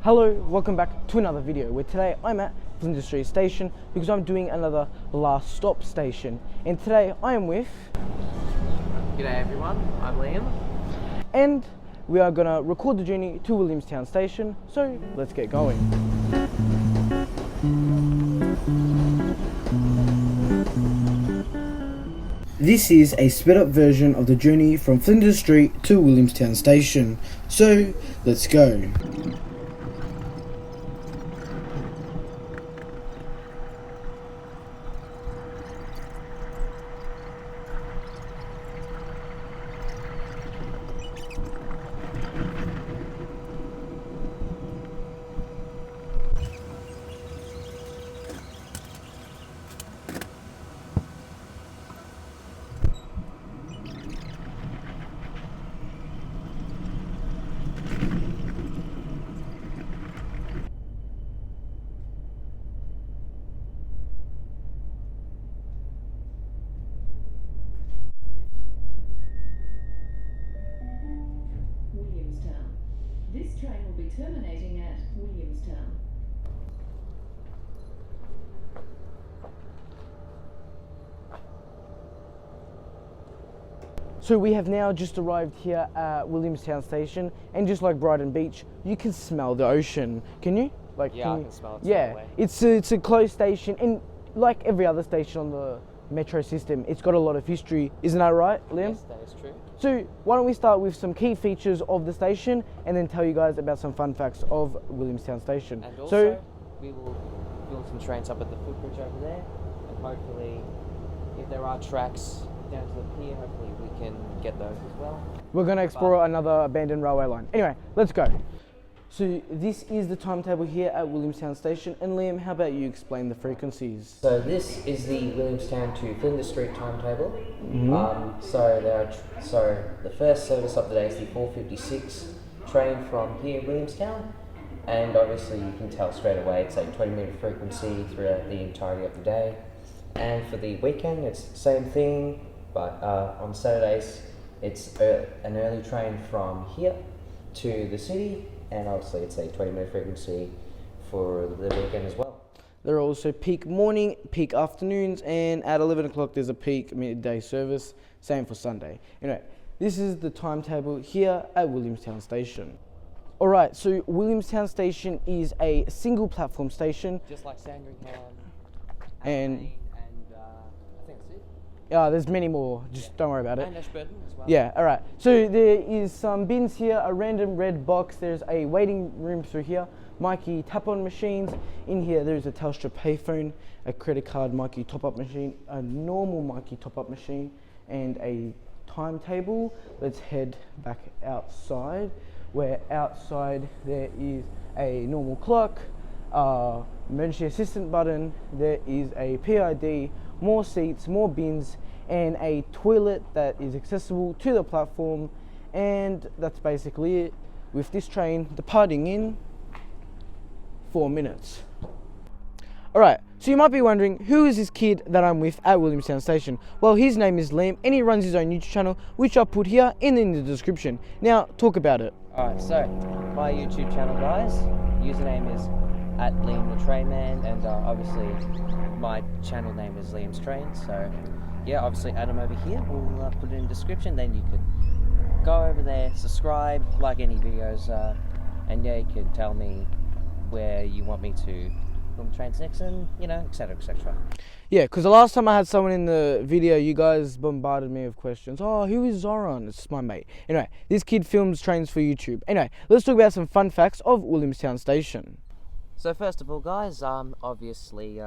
Hello, welcome back to another video where today I'm at Williamstown Station because I'm doing another last stop station, and today I am with... G'day everyone, I'm Liam. And we are going to record the journey to Williamstown Station, so let's get going. This is a sped up version of the journey from Flinders Street to Williamstown Station, so let's go. Williamstown. This train will be terminating at Williamstown. So we have now just arrived here at Williamstown Station, and just like Brighton Beach, you can smell the ocean. Can you? I can smell it. Yeah, it's a closed station, and like every other station on the metro system, it's got a lot of history. Isn't that right, Liam? Yes, that is true. So why don't we start with some key features of the station, and then tell you guys about some fun facts of Williamstown Station. And also, we will build some trains up at the footbridge over there, and hopefully, if there are tracks down to the pier, hopefully we can get those as well. We're going to explore another abandoned railway line. Anyway, let's go. So this is the timetable here at Williamstown Station, and Liam, how about you explain the frequencies? So this is the Williamstown to Flinders Street timetable. So the first service of the day is the 4:56 train from here Williamstown, and obviously you can tell straight away it's a 20-metre frequency throughout the entirety of the day. And for the weekend, it's the same thing, but on Saturdays it's an early train from here to the city, and obviously it's a 20-minute frequency for the weekend as well. There are also peak morning, peak afternoons, and at 11 o'clock there's a peak midday service, same for Sunday. Anyway, this is the timetable here at Williamstown Station. Alright, so Williamstown Station is a single platform station. Just like Sandringham, and I think that's it. there's many more, just don't worry about it. And Ashburton as well. Yeah, alright. So there is some bins here, a random red box, there's a waiting room through here, Mikey tap-on machines. In here there's a Telstra payphone, a credit card Mikey top-up machine, a normal Mikey top-up machine, and a timetable. Let's head back outside, where outside there is a normal clock, emergency assistant button, there is a PID, more seats, more bins, and a toilet that is accessible to the platform, and that's basically it, with this train departing in 4 minutes. Alright, so you might be wondering, who is this kid that I'm with at Williamstown Station? Well, his name is Liam, and he runs his own YouTube channel, which I'll put here and in the description. Now, talk about it. Alright, so my YouTube channel, guys, username is at Liam the Trainman, and obviously my channel name is Liam's Train, so yeah, obviously add them over here. We'll put it in the description, then you could go over there, subscribe, like any videos, and yeah, you can tell me where you want me to film trains next, and you know, etc, etc. Yeah, because the last time I had someone in the video, you guys bombarded me with questions. Oh, who is Zoran? It's my mate. Anyway, this kid films trains for YouTube. Anyway, let's talk about some fun facts of Williamstown Station. So first of all, guys, obviously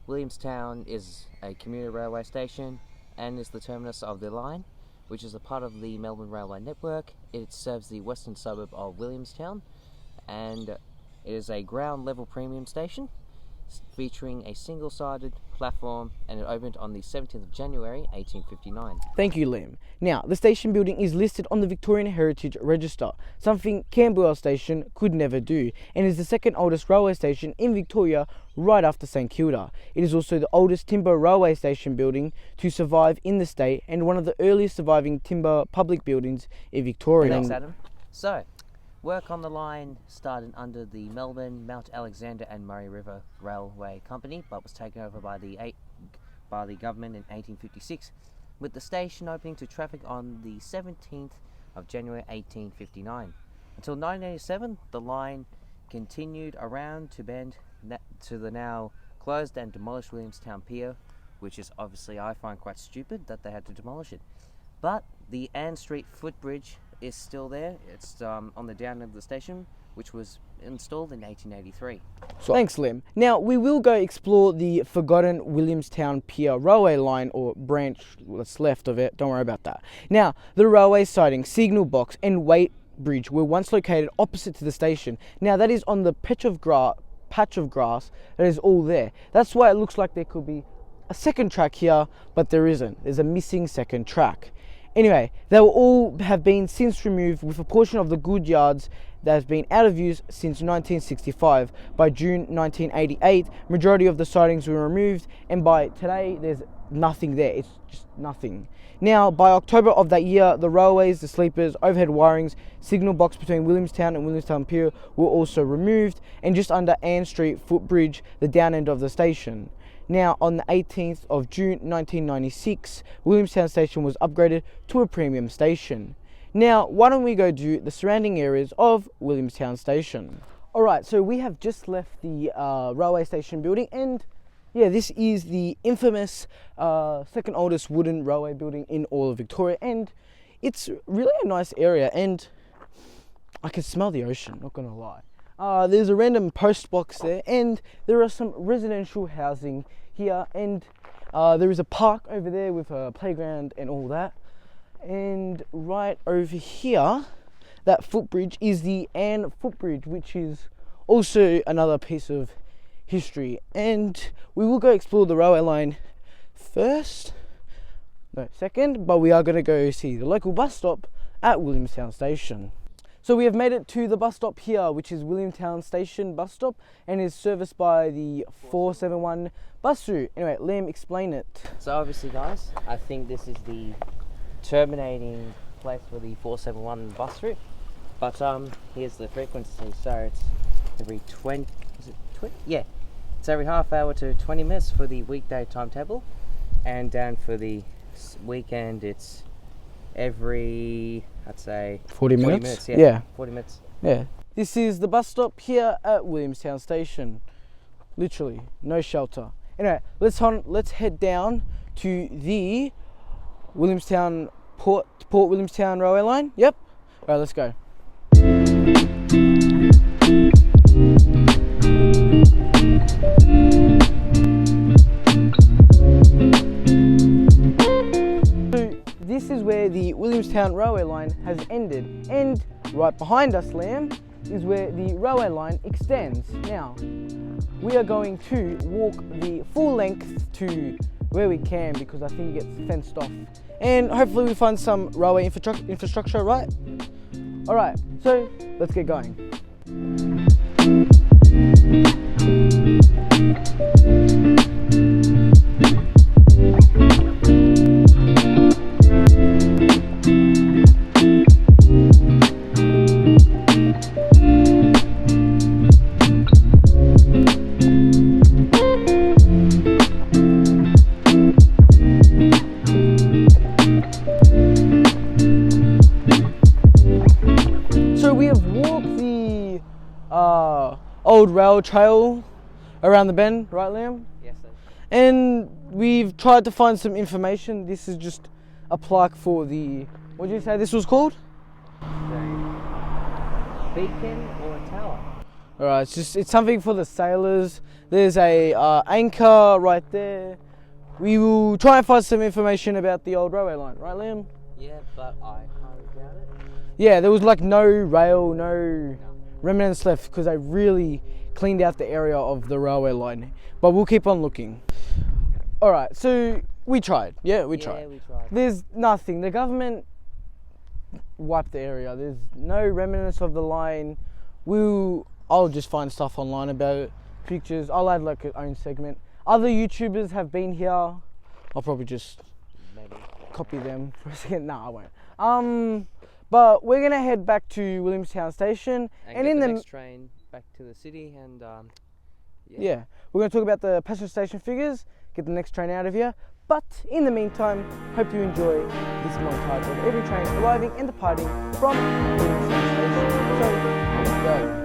Williamstown is a commuter railway station and is the terminus of the line, which is a part of the Melbourne Railway Network. It serves the western suburb of Williamstown, and it is a ground level premium station featuring a single-sided platform, and it opened on the 17th of January 1859. Thank you, Liam. Now, the station building is listed on the Victorian Heritage Register, something Camberwell Station could never do, and is the second oldest railway station in Victoria, right after St Kilda. It is also the oldest timber railway station building to survive in the state, and one of the earliest surviving timber public buildings in Victoria. Thanks, Adam. So, Work on the line started under the Melbourne, Mount Alexander and Murray River Railway Company, but was taken over by the government in 1856, with the station opening to traffic on the 17th of January 1859. Until 1987, the line continued around to bend to the now closed and demolished Williamstown Pier, which is obviously, I find, quite stupid that they had to demolish it. But the Ann Street footbridge is still there. It's on the down end of the station, which was installed in 1883. Thanks, Lim. Now, we will go explore the forgotten Williamstown Pier railway line, or branch that's left of it. Don't worry about that. Now, the railway siding, signal box and weight bridge were once located opposite to the station. Now, that is on the patch of grass that is all there. That's why it looks like there could be a second track here, but there isn't. There's a missing second track. Anyway, they will all have been since removed, with a portion of the good yards that has been out of use since 1965. By June 1988, majority of the sidings were removed, and by today there's nothing there. It's just nothing. Now, by October of that year, the railways, the sleepers, overhead wirings, signal box between Williamstown and Williamstown Pier were also removed, and just under Ann Street footbridge, the down end of the station. Now, on the 18th of June 1996, Williamstown Station was upgraded to a premium station. Now, why don't we go do the surrounding areas of Williamstown Station? Alright, so we have just left the railway station building, and yeah, this is the infamous second oldest wooden railway building in all of Victoria, and it's really a nice area, and I can smell the ocean, not gonna lie. There's a random post box there, and there are some residential housing here, and there is a park over there with a playground and all that. And right over here, that footbridge is the Ann footbridge, which is also another piece of history. And we will go explore the railway line second, but we are going to go see the local bus stop at Williamstown Station. So we have made it to the bus stop here, which is Williamstown Station bus stop, and is serviced by the 471 bus route. Anyway, Liam, explain it. So obviously, guys, I think this is the terminating place for the 471 bus route. But here's the frequency. So it's every 20. Is it 20? Yeah, it's every half hour to 20 minutes for the weekday timetable, and down for the weekend it's every, I'd say 40 minutes? Yeah, 40 minutes. Yeah. This is the bus stop here at Williamstown Station. Literally, no shelter. Anyway, let's head down to the Williamstown Port Williamstown railway line. Yep. All right, let's go. This is where the Williamstown railway line has ended, and right behind us, Liam, is where the railway line extends. Now, we are going to walk the full length to where we can, because I think it gets fenced off, and hopefully we find some railway infrastructure, right? Alright, so let's get going. So we have walked the old rail trail around the bend, right, Liam? Yes, sir. And we've tried to find some information. This is just a plaque for the, what did you say this was called? Beacon or a tower? Alright, it's something for the sailors. There's a anchor right there. We will try and find some information about the old railway line, right, Liam? Yeah, but I highly doubt it. Yeah, there was like no rail, no remnants left, because they really cleaned out the area of the railway line. But we'll keep on looking. Alright, so we tried. Yeah, we tried. There's nothing. The government wiped the area. There's no remnants of the line. I'll just find stuff online about it. Pictures. I'll add like an own segment. Other YouTubers have been here. I'll probably just maybe copy them for a second. Nah, I won't. But we're gonna head back to Williamstown Station, And get in the the next train back to the city, and yeah, we're gonna talk about the passenger station figures, get the next train out of here. But in the meantime, hope you enjoy this montage of every train arriving and departing from Williamstown Station. So let's go.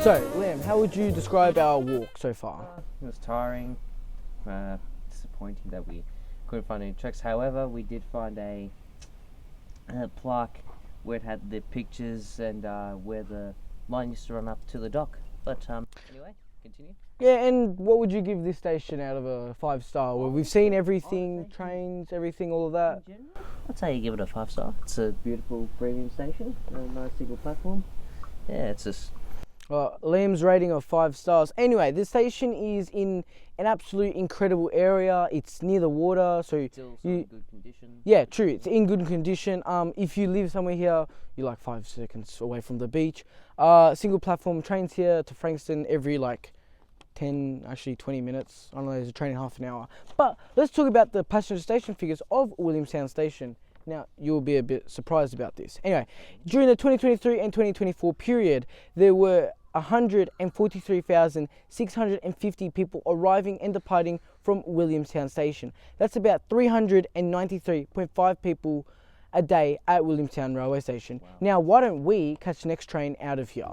So, Liam, how would you describe our walk so far? it was tiring, disappointing that we couldn't find any tracks. However, we did find a plaque where it had the pictures and where the line used to run up to the dock. But anyway, continue. Yeah, and what would you give this station out of a 5-star? Well, we've seen everything, trains, everything, all of that. I'd say you give it a 5-star. It's a beautiful premium station, a nice single platform. Yeah, it's just Liam's rating of 5 stars. Anyway, this station is in an absolute incredible area. It's near the water, so still in good condition. yeah, true. It's in good condition. If you live somewhere here, you're like 5 seconds away from the beach. Single platform trains here to Frankston every like 20 minutes. I don't know, there's a train in half an hour. But let's talk about the passenger station figures of Williamstown Station. Now, you'll be a bit surprised about this. Anyway, during the 2023 and 2024 period, there were 143,650 people arriving and departing from Williamstown Station. That's about 393.5 people a day at Williamstown Railway Station. Wow. Now, why don't we catch the next train out of here?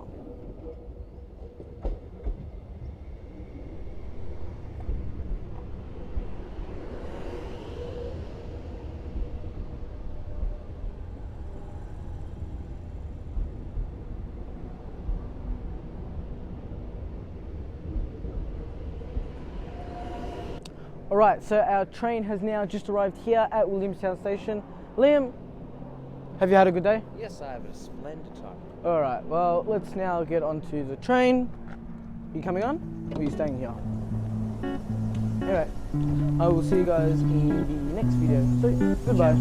Alright, so our train has now just arrived here at Williamstown Station. Liam, have you had a good day? Yes, I have a splendid time. Alright, well, let's now get onto the train. Are you coming on? Or are you staying here? Anyway, I will see you guys in the next video. So, goodbye.